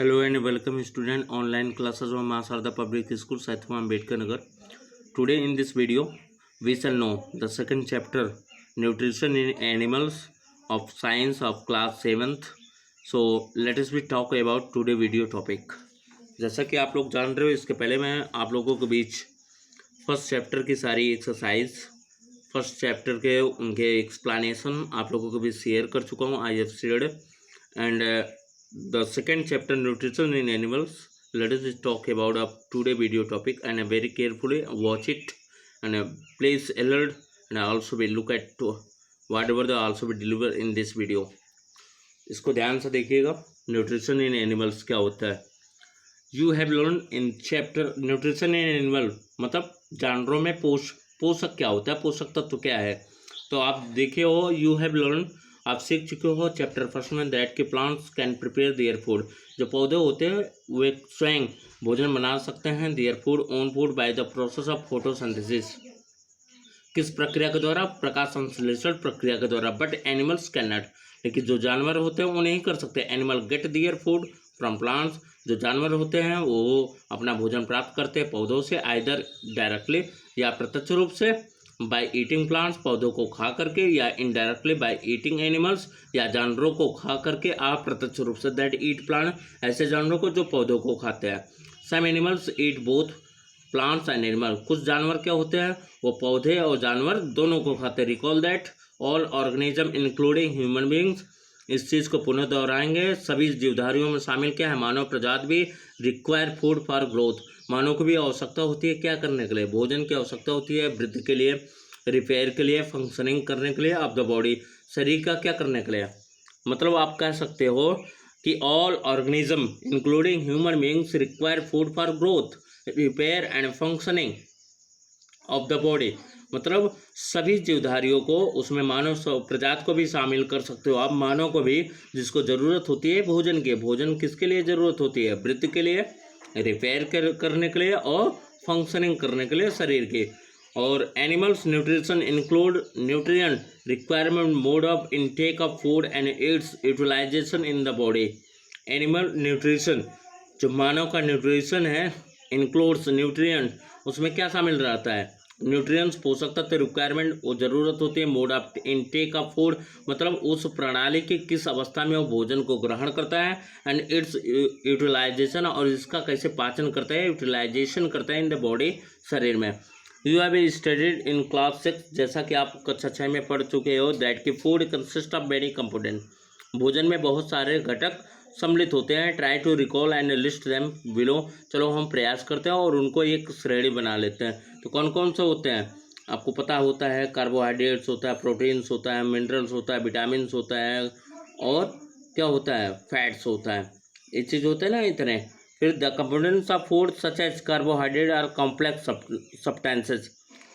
Hello and welcome student online classes of Maa Sharda Public School, Saitama Ambedkar Nagar. Today in this video we shall know the second chapter nutrition in animals of science of class 7th. So let us we talk about today video topic. जैसा कि आप लोग जान रहे हो, इसके पहले मैं आप लोगों के बीच फर्स्ट चैप्टर की सारी एक्सरसाइज, फर्स्ट चैप्टर के उनके एक्सप्लेनेशन आप लोगों के बीच शेयर कर चुका हूँ. I have shared and the second chapter nutrition in animals. Let us talk about a today video topic and very carefully watch it and please alert and also be look at to whatever the also be deliver in this video. इसको ध्यान से देखिएगा. Nutrition in animals क्या होता है. You have learn in chapter nutrition in animal मतलब जानवरों में पोषक क्या होता है, पोषक तत्व क्या है. तो आप देखे हो, यू हैव लर्न आप सीख चुके हो चैप्टर फर्स्ट में दैट के plants can prepare their food. जो पौधे होते हैं वे स्वयं भोजन बना सकते हैं. Their food own food by the process of photosynthesis. किस प्रक्रिया के द्वारा? प्रकाश संश्लेषण प्रक्रिया के द्वारा. But animals can not. लेकिन जो जानवर होते हैं वो नहीं कर सकते. Animal gate their food from plants. जो जानवर होते हैं वो अपना भोजन प्राप्त करते हैं पौधों से, आइदर डायरेक्टली या प्रत्यक्ष रूप से, बाय ईटिंग प्लांट्स पौधों को खा करके, या इनडायरेक्टली बाय ईटिंग एनिमल्स या जानवरों को खा करके, आप प्रत्यक्ष रूप से दैट ईट प्लांट ऐसे जानवरों को जो पौधों को खाते हैं. Some animals eat both plants and animal. कुछ जानवर क्या होते हैं वो पौधे और जानवर दोनों को खाते हैं. Recall that all organism including human beings. इस चीज़ को पुनः दोहराएंगे. सभी जीवधारियों में शामिल क्या है? मानव प्रजाति भी रिक्वायर फूड फॉर ग्रोथ. मानव को भी आवश्यकता होती है क्या करने के लिए? भोजन की आवश्यकता होती है वृद्धि के लिए, रिपेयर के लिए, फंक्शनिंग करने के लिए ऑफ द बॉडी. शरीर का क्या करने के लिए? मतलब आप कह सकते हो कि all organism including human beings require food for growth, repair and functioning of the body. मतलब सभी जीवधारियों को, उसमें मानव प्रजाति को भी शामिल कर सकते हो आप. मानव को भी जिसको ज़रूरत होती है भोजन की. भोजन किसके लिए ज़रूरत होती है? वृद्धि के लिए, रिपेयर करने के लिए और फंक्शनिंग करने के लिए शरीर की. और animals nutrition include nutrient requirement, mode of intake of food and its utilisation in the body. Animal nutrition जो मानव का न्यूट्रिशन है इंक्लूड्स न्यूट्रिएंट. उसमें क्या शामिल रहता है? न्यूट्रिएंट्स पोषक तत्व, रिक्वायरमेंट वो ज़रूरत होती है, mode of intake of food मतलब उस प्रणाली की किस अवस्था में वो भोजन को ग्रहण करता है, एंड इट्स यूटिलाइजेशन और इसका कैसे पाचन करता है, यूटिलाइजेशन करता है इन द बॉडी शरीर में. You have studied in class 6 जैसा कि आप कक्षा 6 में पढ़ चुके हो दैट की food consist of many component. भोजन में बहुत सारे घटक सम्मिलित होते हैं. Try to recall and list them below. चलो हम प्रयास करते हैं और उनको एक श्रेणी बना लेते हैं. तो कौन कौन से होते हैं आपको पता होता है? कार्बोहाइड्रेट्स होता है, प्रोटीन्स होता है, मिनरल्स होता है, विटामिन्स होता है और क्या होता है? फैट्स होता है. ये चीज़ होते हैं ना इतने. फिर the components of food such as carbohydrate और complex substances.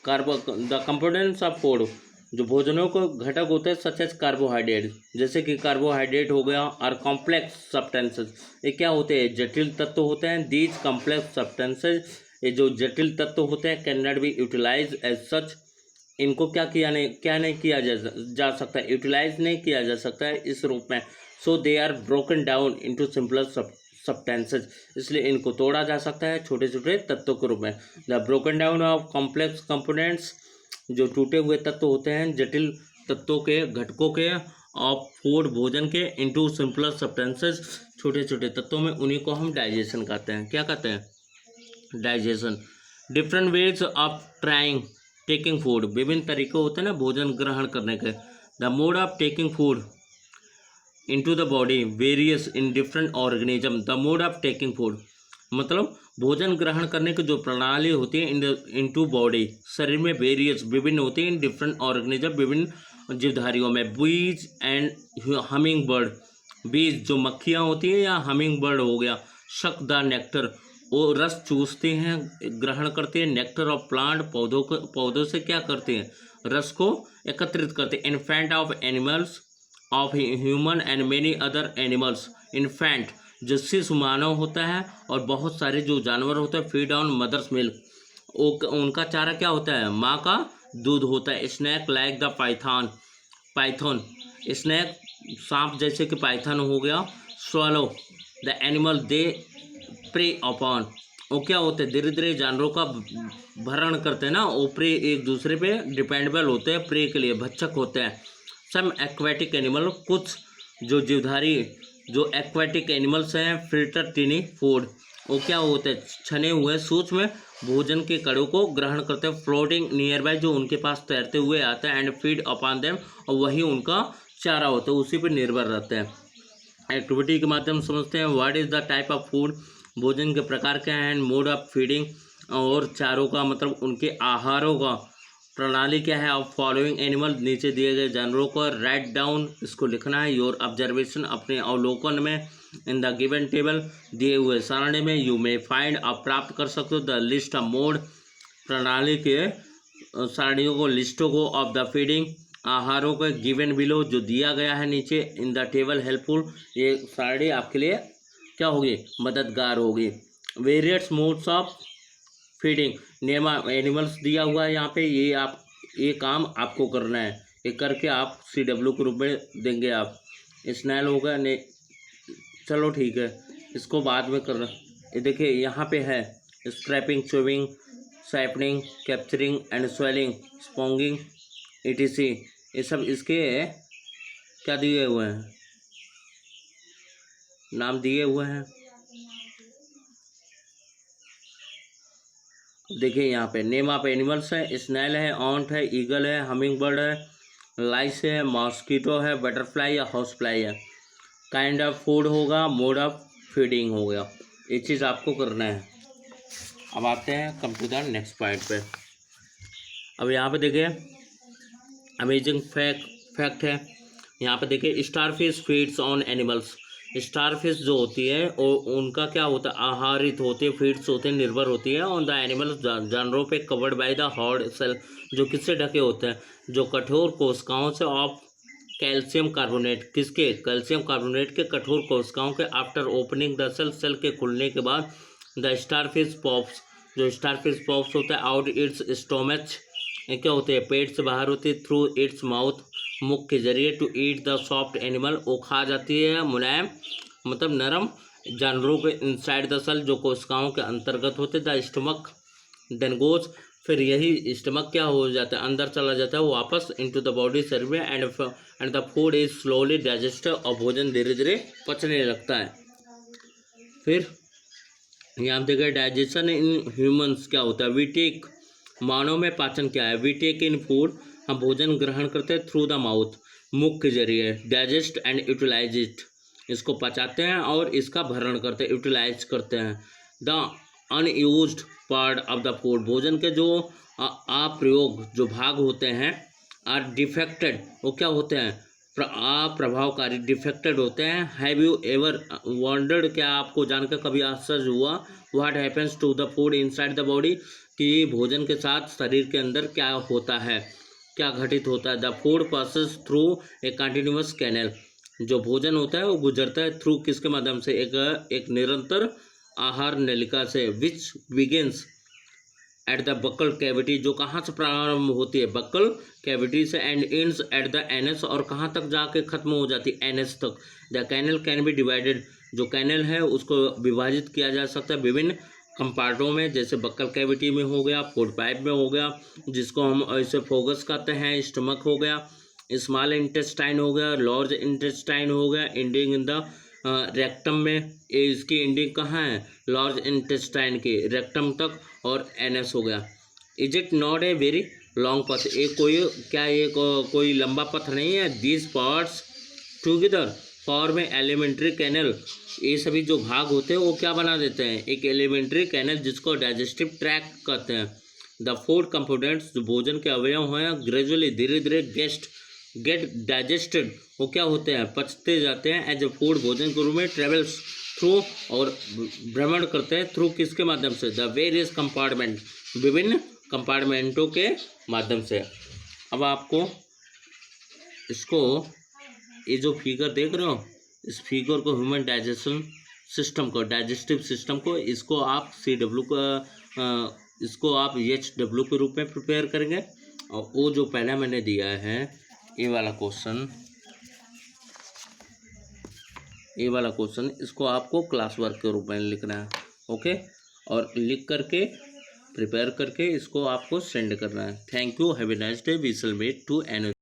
The components of food जो भोजनों को घटक होते हैं सच एज कार्बोहाइड्रेट, जैसे कि कार्बोहाइड्रेट हो गया, और कॉम्प्लेक्स सब्सटेंसेस ये क्या होते हैं? जटिल तत्व होते हैं. दीज कॉम्प्लेक्स सब्सटेंसेस ये जो जटिल तत्व होते हैं can not be utilise as such. इनको क्या नहीं किया जा सकता है? यूटिलाइज नहीं किया जा सकता है इस रूप में. So they are broken down into simpler substances. इसलिए इनको तोड़ा जा सकता है छोटे छोटे तत्वों के रूप में. The broken down of complex components जो टूटे हुए तत्व होते हैं जटिल तत्वों के, घटकों के, ऑफ फूड भोजन के, इनटू सिंपलर सब्सटेंसेस छोटे छोटे तत्वों में, उन्हीं को हम डाइजेशन कहते हैं. क्या कहते हैं? Digestion. Different ways of trying taking food. विभिन्न तरीके होते हैं ना भोजन ग्रहण करने के. The mode of taking food into the body various in different organism. The mode of taking food मतलब भोजन ग्रहण करने की जो प्रणाली होती है इनटू बॉडी शरीर में वेरियस विभिन्न होती है इन डिफरेंट ऑर्गेनिज्म विभिन्न जीवधारियों में. बीज एंड हमिंग बर्ड. बीज जो मक्खियाँ होती हैं या हमिंग बर्ड हो गया. शक द नेक्टर वो रस चूसते हैं, ग्रहण करते हैं. नेक्टर ऑफ प्लांट पौधों से क्या करते हैं? रस को एकत्रित करते हैं. Infant of animals of human and many other animals. Infant जो शिशु मानव होता है और बहुत सारे जो जानवर होते हैं फीड ऑन मदर्स मिल्क. उनका चारा क्या होता है? माँ का दूध होता है. Snake like the python. Snake सांप जैसे कि पाइथन हो गया. Swallow the animal they prey upon, वो क्या होते हैं, धीरे धीरे जानवरों का भरण करते हैं ना, वो प्रे एक दूसरे पे डिपेंडेबल होते हैं, प्रे के लिए भक्षक होते हैं। सम एक्वेटिक एनिमल, कुछ जो जीवधारी जो एक्वेटिक एनिमल्स हैं, फिल्टर टिनी फूड, वो क्या होते हैं, छने हुए सूक्ष्म भोजन के कणों को ग्रहण करते हैं, फ्लोटिंग नियर बाय, जो उनके पास तैरते हुए आते हैं, एंड फीड अपॉन देम, और वही उनका चारा होता है, उसी पर निर्भर रहते हैं। एक्टिविटी के माध्यम से समझते हैं what is the type of food, भोजन के प्रकार क्या हैं, एंड मोड ऑफ फीडिंग, और चारों का मतलब उनके आहारों का प्रणाली क्या है, ऑफ फॉलोइंग एनिमल, नीचे दिए गए जानवरों को राइट डाउन, इसको लिखना है, योर ऑब्जर्वेशन, अपने अवलोकन में, इन द गिवन टेबल, दिए हुए सारणी में, यू मे फाइंड, आप प्राप्त कर सकते हो, द लिस्ट ऑफ मोड, प्रणाली के सारणियों को, लिस्टों को, ऑफ द फीडिंग, आहारों को, गिवन बिलो, जो दिया गया है नीचे, इन द टेबल हेल्पफुल, ये सारणी आपके लिए क्या होगी, मददगार होगी। Various modes of feeding, name animals दिया हुआ है यहाँ पे, ये काम आपको करना है, ये करके आप CW के रूप में देंगे आप। स्नैल होगा ने, चलो ठीक है, इसको बाद में करना। ये देखिए यहाँ पे है scraping, chewing, siphoning, capturing and swallowing, sponging, ETC, ये सब इसके क्या दिए हुए हैं, नाम दिए हुए हैं। देखिए यहाँ पे नेम ऑफ एनिमल्स है, स्नैल है, ऑन्ट है, ईगल है, हमिंग बर्ड है, लाइस है, मॉस्किटो है, बटरफ्लाई या हाउस फ्लाई है। काइंड ऑफ फूड होगा, मोड ऑफ फीडिंग हो गया, ये चीज़ आपको करना है। अब आते हैं come to the next point पे। अब यहाँ पे देखिए अमेजिंग फैक्ट है, यहाँ पे देखिए starfish feeds on animals, starfish जो होती है और उनका क्या होता है, आहारित होते हैं, फीड्स होते हैं, निर्भर होती है ऑन द एनिमल, जानवरों पे, covered by the hard shell, जो किससे ढके होते हैं, जो कठोर कोशिकाओं से, ऑफ कैल्शियम कार्बोनेट, किसके, कैल्शियम कार्बोनेट के कठोर कोशिकाओं के, after opening the shell, shell के खुलने के बाद, द स्टारफिश पॉप्स, जो स्टारफिश पॉप्स होता है, आउट इट्स स्टोमच, क्या होते हैं, पेट से बाहर होती है, थ्रू इट्स माउथ, मुख के जरिए, to eat the soft animal, वो खा जाती है मुलायम मतलब नरम जानवरों के, इनसाइड द सेल, जो कोशिकाओं के अंतर्गत होते, द स्टमक देन गोज, फिर यही स्टमक क्या हो जाता है, अंदर चला जाता है वापस, इनटू द बॉडी शरीर में, and the food is slowly digested, और भोजन धीरे धीरे पचने लगता है। फिर यहाँ देखिए डाइजेशन इन ह्यूमंस क्या होता है, वी टेक, मानव में पाचन क्या है, वी टेक इन फूड, हम भोजन ग्रहण करते हैं, थ्रू द माउथ, मुख के जरिए, डाइजेस्ट एंड यूटिलाइज इट, इसको पचाते हैं और इसका भरण करते हैं, यूटिलाइज करते हैं। The unused part of the food, भोजन के जो अप्रयोग जो भाग होते हैं, आर डिफेक्टेड, वो क्या होते हैं, अप्रभावकारी, डिफेक्टेड होते हैं। हैव यू एवर वंडर्ड, क्या आपको जानकर कभी आश्चर्य हुआ, what happens to the food inside the body, कि भोजन के साथ शरीर के अंदर क्या होता है, क्या घटित होता है। The food passes through a continuous canal, जो भोजन होता है वो गुजरता है थ्रू किसके माध्यम से, एक निरंतर आहार नलिका से, which begins at the buccal cavity, जो कहाँ से प्रारंभ होती है, बक्कल कैविटी से, and ends at the anus, और कहाँ तक जाके खत्म हो जाती है, एनएस तक। The canal can be divided, जो कैनल है उसको विभाजित किया जा सकता है विभिन्न कंपार्टों में, जैसे बक्कल कैविटी में हो गया, फूड पाइप में हो गया, जिसको हम ऐसे फोगस कहते हैं, स्टमक हो गया, स्मॉल इंटेस्टाइन हो गया, लार्ज इंटेस्टाइन हो गया, एंडिंग इन द रेक्टम में, इसकी एंडिंग कहाँ है, लार्ज इंटेस्टाइन के रेक्टम तक, और एनएस हो गया। Is it not a very long पथ, एक कोई क्या एक कोई लंबा पथ नहीं है। These parts together form a alimentary canal, ये सभी जो भाग होते हैं वो क्या बना देते हैं, एक एलिमेंट्री कैनल, जिसको डाइजेस्टिव ट्रैक्ट कहते हैं। द फूड कंपोनेंट्स, जो भोजन के अवयव हैं, ग्रेजुअली धीरे धीरे गेट डाइजेस्टेड, वो क्या होते हैं, पचते जाते हैं, एज ए फूड, भोजन के रूप में, ट्रेवल्स थ्रू, और भ्रमण करते हैं थ्रू किसके माध्यम से, द वेरियस कंपार्टमेंट, विभिन्न कंपार्टमेंटों के माध्यम से। अब आपको इसको, ये जो फिगर देख रहे हो, इस फिगर को ह्यूमन डाइजेशन सिस्टम को, डाइजेस्टिव सिस्टम को, इसको आप CW का इसको आप HW के रूप में प्रिपेयर करेंगे। और वो जो पहला मैंने दिया है ये वाला क्वेश्चन, ये वाला क्वेश्चन, इसको आपको क्लास वर्क के रूप में लिखना है। ओके, और लिख करके प्रिपेयर करके इसको आपको सेंड करना है। Thank you, have a nice day, we shall meet to N